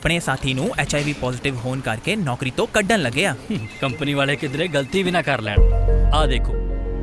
ਆਪਣੇ ਸਾਥੀ ਨੂੰ HIV ਪੋਜ਼ਿਟਿਵ ਹੋਣ ਕਰਕੇ ਨੌਕਰੀ ਤੋਂ ਕੱਢਣ ਲੱਗਿਆ। ਕੰਪਨੀ ਵਾਲੇ ਕਿਧਰੇ ਗਲਤੀ ਵੀ ਨਾ ਕਰ ਲੈਣ। ਆ ਦੇਖੋ,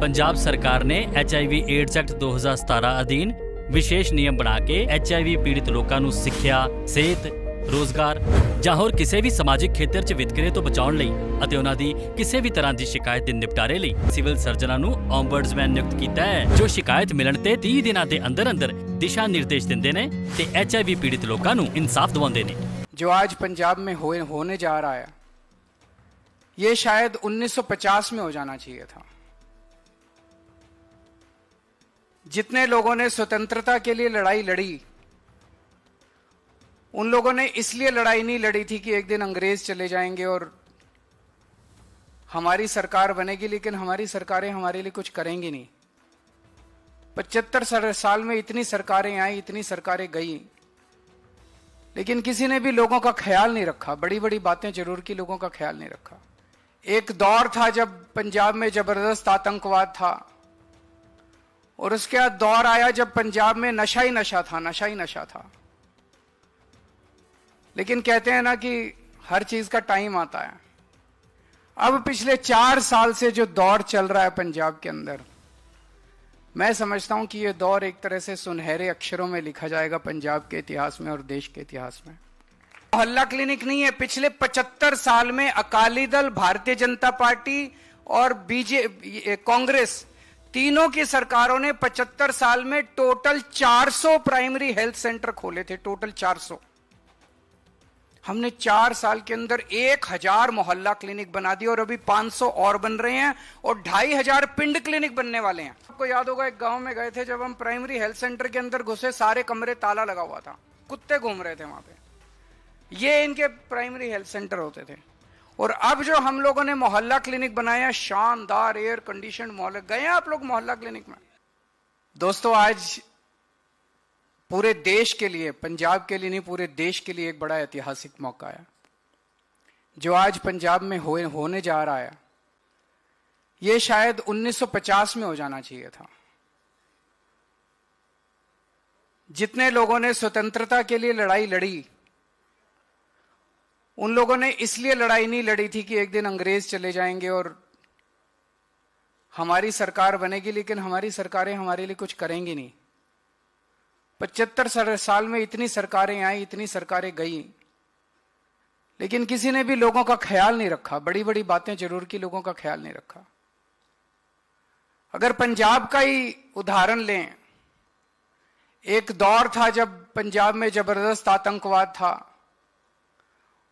ਪੰਜਾਬ ਸਰਕਾਰ ਨੇ HIV ਏਡਜ਼ ਐਕਟ 2017 ਅਧੀਨ ਵਿਸ਼ੇਸ਼ ਨਿਯਮ ਬਣਾ ਕੇ HIV ਪੀੜਿਤ ਲੋਕਾਂ ਨੂੰ ਸਿੱਖਿਆ, ਸਿਹਤ, ਰੋਜ਼ਗਾਰ ਜਾਂ ਹੋਰ ਕਿਸੇ ਵੀ ਸਮਾਜਿਕ ਖੇਤਰ 'ਚ ਵਿਤਕਰੇ ਤੋਂ ਬਚਾਉਣ ਲਈ ਅਤੇ ਉਹਨਾਂ ਦੀ ਕਿਸੇ ਵੀ ਤਰ੍ਹਾਂ ਦੀ ਸ਼ਿਕਾਇਤ ਦੇ ਨਿਪਟਾਰੇ ਲਈ ਸਿਵਲ ਸਰਜਨਾਂ ਨੂੰ ਓਮਬਡਸਮੈਨ ਨਿਯੁਕਤ ਕੀਤਾ ਹੈ, ਜੋ ਸ਼ਿਕਾਇਤ ਮਿਲਣ ਤੇ 30 ਦਿਨਾਂ ਦੇ ਅੰਦਰ ਦਿਸ਼ਾ ਨਿਰਦੇਸ਼ ਦਿੰਦੇ ਨੇ ਤੇ HIV ਪੀੜਿਤ ਲੋਕਾਂ ਨੂੰ ਇਨਸਾਫ ਦਿਵਾਉਂਦੇ ਨੇ। जो आज पंजाब में होने जा रहा है, ये शायद 1950 में हो जाना चाहिए था। जितने लोगों ने स्वतंत्रता के लिए लड़ाई लड़ी, उन लोगों ने इसलिए लड़ाई नहीं लड़ी थी कि एक दिन अंग्रेज चले जाएंगे और हमारी सरकार बनेगी, लेकिन हमारी सरकारें हमारे लिए कुछ करेंगी नहीं। 75 साल में इतनी सरकारें आई, इतनी सरकारें गई, लेकिन किसी ने भी लोगों का ख्याल नहीं रखा। बड़ी बड़ी बातें जरूर की, लोगों का ख्याल नहीं रखा। एक दौर था जब पंजाब में जबरदस्त आतंकवाद था, और उसके बाद दौर आया जब पंजाब में नशा ही नशा था, नशा ही नशा था। लेकिन कहते हैं ना कि हर चीज का टाइम आता है। अब पिछले 4 साल से जो दौर चल रहा है पंजाब के अंदर, मैं समझता हूं कि यह दौर एक तरह से सुनहरे अक्षरों में लिखा जाएगा पंजाब के इतिहास में और देश के इतिहास में। मोहल्ला क्लिनिक नहीं है। पिछले 75 साल में अकाली दल, भारतीय जनता पार्टी और कांग्रेस, तीनों की सरकारों ने 75 साल में टोटल 400 प्राइमरी हेल्थ सेंटर खोले थे, टोटल 400। हमने 4 साल के अंदर 1000 मोहल्ला क्लिनिक बना दिए और अभी 500 और बन रहे हैं और 2500 पिंड क्लिनिक बनने वाले हैं। आपको याद होगा, एक गांव में गए थे, जब हम प्राइमरी हेल्थ सेंटर के अंदर घुसे, सारे कमरे ताला लगा हुआ था, कुत्ते घूम रहे थे वहां पे। ये इनके प्राइमरी हेल्थ सेंटर होते थे। और अब जो हम लोगों ने मोहल्ला क्लिनिक बनाया, शानदार एयर कंडीशन मोहल्ला। गए आप लोग मोहल्ला क्लिनिक में? दोस्तों, आज पूरे देश के लिए, पंजाब के लिए नहीं, पूरे देश के लिए एक बड़ा ऐतिहासिक मौका है। जो आज पंजाब में होने जा रहा है, यह शायद 1950 में हो जाना चाहिए था। जितने लोगों ने स्वतंत्रता के लिए लड़ाई लड़ी, उन लोगों ने इसलिए लड़ाई नहीं लड़ी थी कि एक दिन अंग्रेज चले जाएंगे और हमारी सरकार बनेगी, लेकिन हमारी सरकारें हमारे लिए कुछ करेंगी नहीं। 75 साल में इतनी सरकारें आई, इतनी सरकारें गई, लेकिन किसी ने भी लोगों का ख्याल नहीं रखा। बड़ी बड़ी बातें जरूर की, लोगों का ख्याल नहीं रखा। अगर पंजाब का ही उदाहरण लें, एक दौर था जब पंजाब में जबरदस्त आतंकवाद था,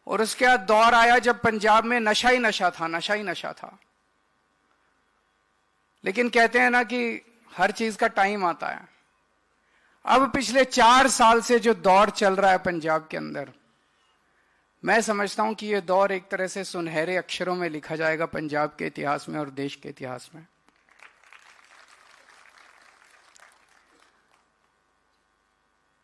और उसके बाद दौर आया जब पंजाब में नशा ही नशा था, नशा ही नशा था। लेकिन कहते हैं ना कि हर चीज का टाइम आता है। अब पिछले 4 साल से जो दौर चल रहा है पंजाब के अंदर, मैं समझता हूं कि यह दौर एक तरह से सुनहरे अक्षरों में लिखा जाएगा पंजाब के इतिहास में और देश के इतिहास में।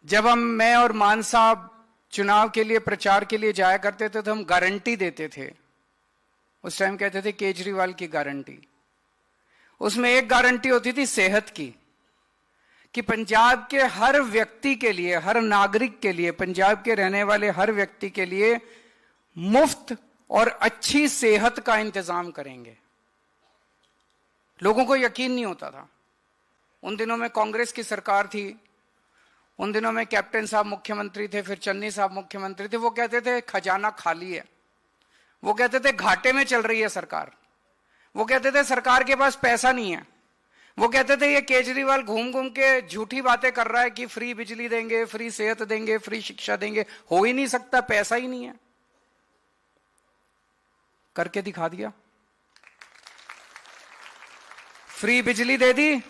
जब मैं और मान साहब चुनाव के लिए, प्रचार के लिए जाया करते थे, तो हम गारंटी देते थे। उस टाइम कहते थे केजरीवाल की गारंटी। उसमें एक गारंटी होती थी सेहत की, कि पंजाब के हर व्यक्ति के लिए, हर नागरिक के लिए, पंजाब के रहने वाले हर व्यक्ति के लिए मुफ्त और अच्छी सेहत का इंतजाम करेंगे। लोगों को यकीन नहीं होता था। उन दिनों में कांग्रेस की सरकार थी, उन दिनों में कैप्टन साहब मुख्यमंत्री थे, फिर चन्नी साहब मुख्यमंत्री थे। वो कहते थे खजाना खाली है, वो कहते थे घाटे में चल रही है सरकार, वो कहते थे सरकार के पास पैसा नहीं है, वो कहते थे ये केजरीवाल घूम घूम के झूठी बातें कर रहा है कि फ्री बिजली देंगे, फ्री सेहत देंगे, फ्री शिक्षा देंगे। हो ही नहीं सकता, पैसा ही नहीं है। करके दिखा दिया। फ्री बिजली दे दी,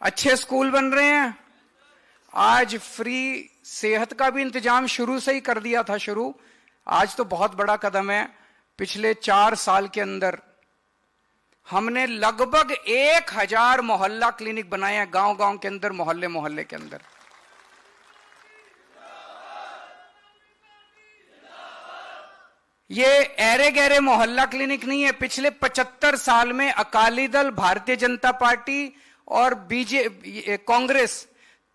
अच्छे स्कूल बन रहे हैं, आज फ्री सेहत का भी इंतजाम शुरू से ही कर दिया था शुरू। आज तो बहुत बड़ा कदम है। पिछले 4 साल के अंदर हमने लगभग 1000 मोहल्ला क्लिनिक बनाए हैं, गांव गांव के अंदर, मोहल्ले मोहल्ले के अंदर। ये ऐरे गहरे मोहल्ला क्लिनिक नहीं है। पिछले 75 साल में अकाली दल, भारतीय जनता पार्टी और कांग्रेस,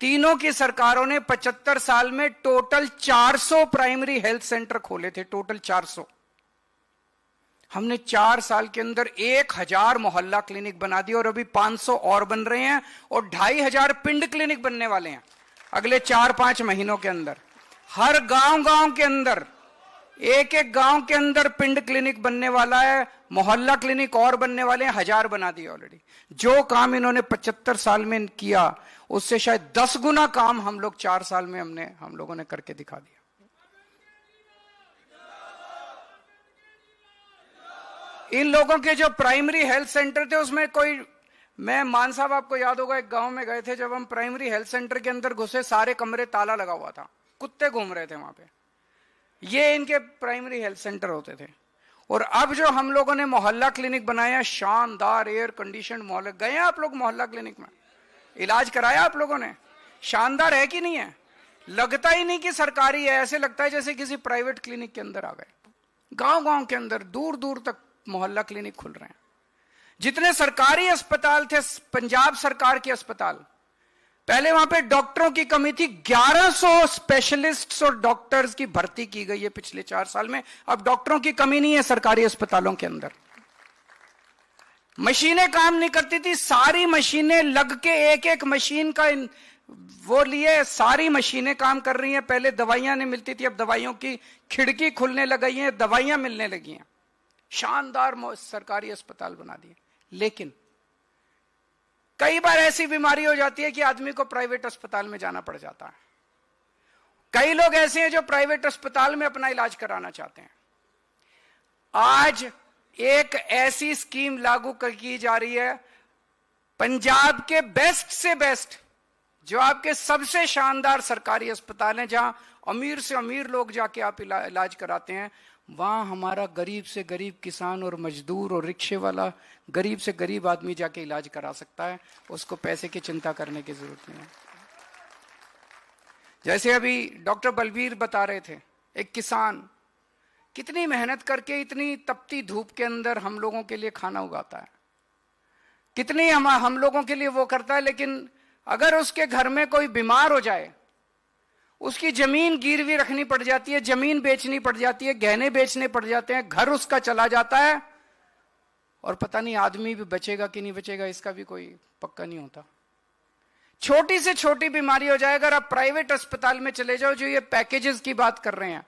तीनों की सरकारों ने 75 साल में टोटल 400 प्राइमरी हेल्थ सेंटर खोले थे, टोटल 400। हमने 4 साल के अंदर 1000 मोहल्ला क्लिनिक बना दिया और अभी 500 और बन रहे हैं और 2500 पिंड क्लिनिक बनने वाले हैं अगले 4-5 महीनों के अंदर। हर गांव के अंदर, एक एक गांव के अंदर पिंड क्लिनिक बनने वाला है, मोहल्ला क्लिनिक और बनने वाले हैं, 1000 बना दिए ऑलरेडी। जो काम इन्होंने 75 साल में किया उससे शायद 10 गुना काम हम लोग 4 साल में हम लोगों ने करके दिखा दिया। इन लोगों के जो प्राइमरी हेल्थ सेंटर थे उसमें कोई, मैं मान साहब आपको याद होगा एक गांव में गए थे, जब हम प्राइमरी हेल्थ सेंटर के अंदर घुसे सारे कमरे ताला लगा हुआ था, कुत्ते घूम रहे थे वहां पे। ये इनके प्राइमरी हेल्थ सेंटर होते थे। और अब जो हम लोगों ने मोहल्ला क्लिनिक बनाया, शानदार एयर कंडीशन मोहल्ला, गए आप लोग मोहल्ला क्लिनिक में, इलाज कराया आप लोगों ने? शानदार है कि नहीं है? लगता ही नहीं कि सरकारी है, ऐसे लगता है जैसे किसी प्राइवेट क्लिनिक के अंदर आ गए। गांव के अंदर दूर दूर तक मोहल्ला क्लिनिक खुल रहे हैं। जितने सरकारी अस्पताल थे, पंजाब सरकार के अस्पताल, पहले वहां पे डॉक्टरों की कमी थी, 1100 स्पेशलिस्ट्स और डॉक्टर्स की भर्ती की गई है पिछले 4 साल में। अब डॉक्टरों की कमी नहीं है सरकारी अस्पतालों के अंदर। मशीनें काम नहीं करती थी, सारी मशीनें लग के एक एक मशीन का वो लिए, सारी मशीनें काम कर रही हैं। पहले दवाइयां नहीं मिलती थी, अब दवाइयों की खिड़की खुलने लग गई है, दवाइयां मिलने लगी हैं। शानदार सरकारी अस्पताल बना दिए। लेकिन कई बार ऐसी बीमारी हो जाती है कि आदमी को प्राइवेट अस्पताल में जाना पड़ जाता है। कई लोग ऐसे हैं जो प्राइवेट अस्पताल में अपना इलाज कराना चाहते हैं। आज एक ऐसी स्कीम लागू की जा रही है, पंजाब के बेस्ट से बेस्ट, जो आपके सबसे शानदार सरकारी अस्पताल हैं, जहां अमीर से अमीर लोग जाके आप इलाज कराते हैं, वहां हमारा गरीब से गरीब किसान और मजदूर और रिक्शे वाला गरीब से गरीब आदमी जाके इलाज करा सकता है। उसको पैसे की चिंता करने की जरूरत नहीं है। जैसे अभी डॉक्टर बलबीर बता रहे थे, एक किसान कितनी मेहनत करके इतनी तपती धूप के अंदर हम लोगों के लिए खाना उगाता है, कितनी हम लोगों के लिए वो करता है। लेकिन अगर उसके घर में कोई बीमार हो जाए, उसकी जमीन गिरवी रखनी पड़ जाती है, जमीन बेचनी पड़ जाती है, गहने बेचने पड़ जाते हैं, घर उसका चला जाता है, और पता नहीं आदमी भी बचेगा कि नहीं बचेगा इसका भी कोई पक्का नहीं होता। छोटी से छोटी बीमारी हो जाए, अगर आप प्राइवेट अस्पताल में चले जाओ, जो ये पैकेजेस की बात कर रहे हैं,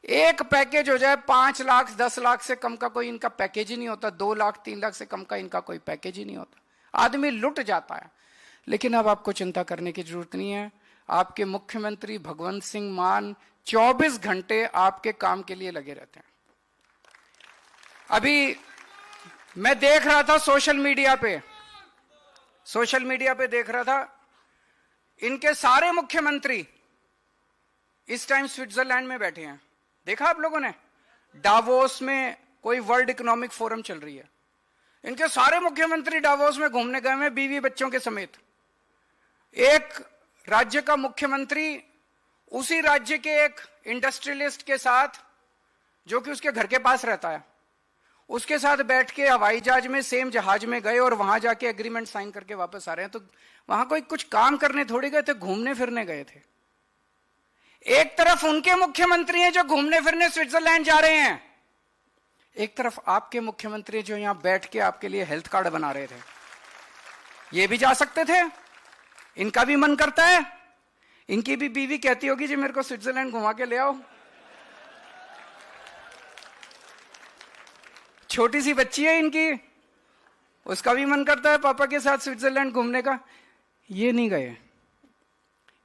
एक पैकेज हो जाए 5 लाख 10 लाख से कम का कोई इनका पैकेज ही नहीं होता, 2 लाख 3 लाख से कम का इनका कोई पैकेज ही नहीं होता। आदमी लुट जाता है। लेकिन अब आपको चिंता करने की जरूरत नहीं है। आपके मुख्यमंत्री भगवंत सिंह मान 24 घंटे आपके काम के लिए लगे रहते हैं। अभी मैं देख रहा था सोशल मीडिया पे देख रहा था, इनके सारे मुख्यमंत्री इस टाइम स्विट्जरलैंड में बैठे हैं। देखा आप लोगों ने? डावोस में कोई वर्ल्ड इकोनॉमिक फोरम चल रही है, इनके सारे मुख्यमंत्री डावोस में घूमने गए हैं बीवी बच्चों के समेत। एक राज्य का मुख्यमंत्री उसी राज्य के एक इंडस्ट्रियलिस्ट के साथ, जो कि उसके घर के पास रहता है, उसके साथ बैठ के हवाई जहाज में, सेम जहाज में गए और वहां जाके एग्रीमेंट साइन करके वापस आ रहे हैं। तो वहां कोई कुछ काम करने थोड़ी गए थे, घूमने फिरने गए थे। एक तरफ उनके मुख्यमंत्री हैं जो घूमने फिरने स्विट्जरलैंड जा रहे हैं, एक तरफ आपके मुख्यमंत्री जो यहां बैठ के आपके लिए हेल्थ कार्ड बना रहे थे। ये भी जा सकते थे, इनका भी मन करता है। इनकी भी बीवी कहती होगी जी मेरे को स्विट्जरलैंड घुमा के ले आओ। छोटी सी बच्ची है इनकी, उसका भी मन करता है पापा के साथ स्विट्जरलैंड घूमने का। ये नहीं गए,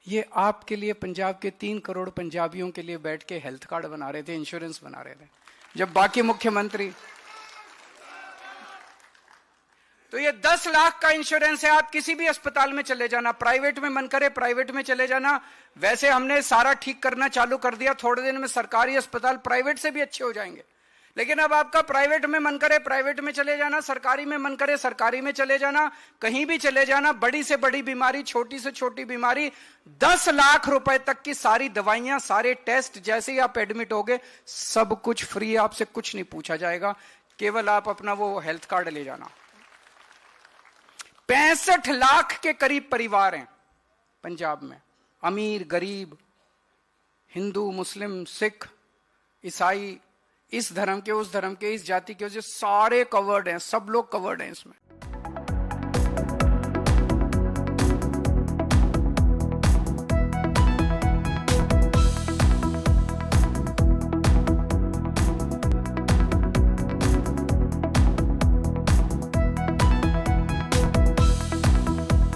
ये आपके लिए, पंजाब के 3 करोड़ पंजाबियों के लिए बैठ के हेल्थ कार्ड बना रहे थे, इंश्योरेंस बना रहे थे, जब बाकी मुख्यमंत्री। तो ये 10 लाख का इंश्योरेंस है। आप किसी भी अस्पताल में चले जाना, प्राइवेट में मन करे प्राइवेट में चले जाना। वैसे हमने सारा ठीक करना चालू कर दिया, थोड़े दिन में सरकारी अस्पताल प्राइवेट से भी अच्छे हो जाएंगे। लेकिन अब आपका प्राइवेट में मन करे प्राइवेट में चले जाना, सरकारी में मन करे सरकारी में चले जाना, कहीं भी चले जाना। बड़ी से बड़ी बीमारी, छोटी से छोटी बीमारी, 10 लाख रुपए तक की सारी दवाइयां, सारे टेस्ट, जैसे ही आप एडमिट होगे सब कुछ फ्री, आपसे कुछ नहीं पूछा जाएगा, केवल आप अपना वो हेल्थ कार्ड ले जाना। 65 लाख के करीब परिवार हैं पंजाब में, अमीर गरीब, हिंदू मुस्लिम सिख ईसाई, इस धर्म के उस धर्म के, इस जाति के, जो सारे कवर्ड हैं, सब लोग कवर्ड हैं इसमें।